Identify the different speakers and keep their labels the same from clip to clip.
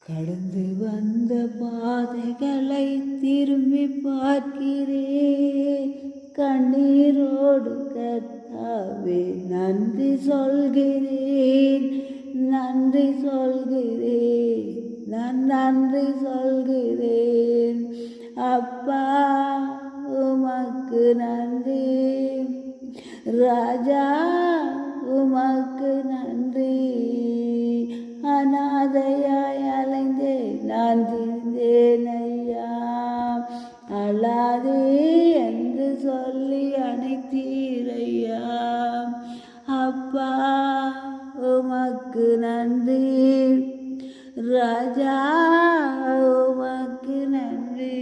Speaker 1: கடந்து வந்த பாதைகளை திரும்பி பார்க்கிறேன். கண்ணீரோடு கர்த்தாவே நன்றி சொல்கிறேன், நன்றி சொல்கிறேன், நான் நன்றி சொல்கிறேன். அப்பா உமக்கு நன்றி, ராஜா உமக்கு நன்றி. அநாதையாய் அலைந்தே நான் திரிந்தேன் ஐயா, அழாதே என்று சொல்லி அணைத்தீரையா. அப்பா உமக்கு நன்றி, ராஜா உமக்கு நன்றி.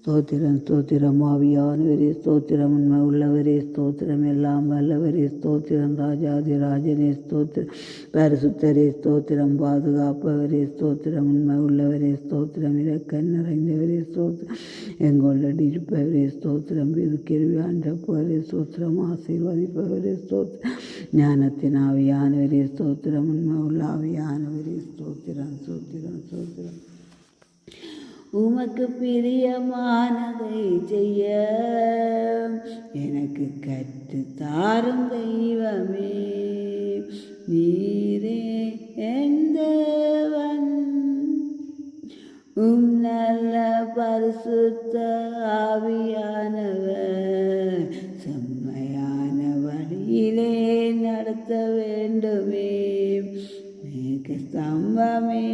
Speaker 1: ஸ்தோத்திரம் ஸ்தோத்திரம் ஆவியானவரே, ஸ்தோத்திரம் உண்மை உள்ளவரே, ஸ்தோத்திரம் எல்லாம் வல்லவரே, ஸ்தோத்திரம் ராஜாதி ராஜனே, ஸ்தோத்திரம் பரிசுத்தரே, ஸ்தோத்திரம் பாதுகாப்பவரே, ஸ்தோத்திரம் உண்மை உள்ளவரே, ஸ்தோத்திரம் இரக்கம் நிறைந்தவரே, ஸ்தோத்திரம் எங்களோடு இருப்பவரே, ஸ்தோத்திரம் கிருபையாண்டவரே, ஸ்தோத்திரம் ஆசீர்வதிப்பவரே, ஸ்தோத்திரம் ஞானத்தின் ஆவியானவரே, ஸ்தோத்திரம் உண்மை உள்ள ஆவியானவரே, ஸ்தோத்திரம் ஸ்தோத்திரம் ஸ்தோத்திரம். உமக்கு பிரியமானதை செய்ய எனக்கு கற்று தாரும் தெய்வமே. நீரே என் தேவன், நல்ல பரிசுத்த ஆவியானவர் செம்மையான வழியிலே நடத்த வேண்டுமே. மேக ஸ்தம்பமே,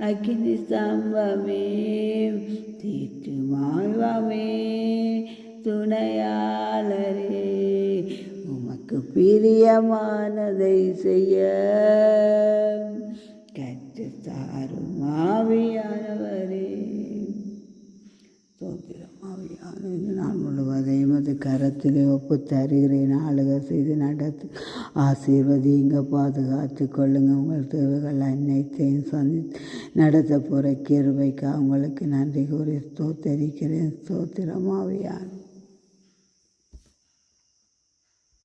Speaker 1: அக்கினி ஸ்தம்பமே, தீட்டு மாய்வமே, துணையாளரே, உமக்கு பிரியமானதை செய்ய கற்றுத்தாரும் ஆவியானவரே. ஸ்தோத்திரம் ஆவியானவர், நான் முழுவதையும் அது கரத்திலே ஒப்பு தருகிறேன். ஆளுக செய்து நடத்து ஆசீர்வதிங்க, பாதுகாத்து கொள்ளுங்க. உங்கள் தேவைகள் அனைத்தையும் சந்தித்து நடத்த போகிற கிருபைக்கு அவங்களுக்கு நன்றி கூறி ஸ்தோத்தரிக்கிறேன். ஸ்தோத்திரம் ஆவியானவர்.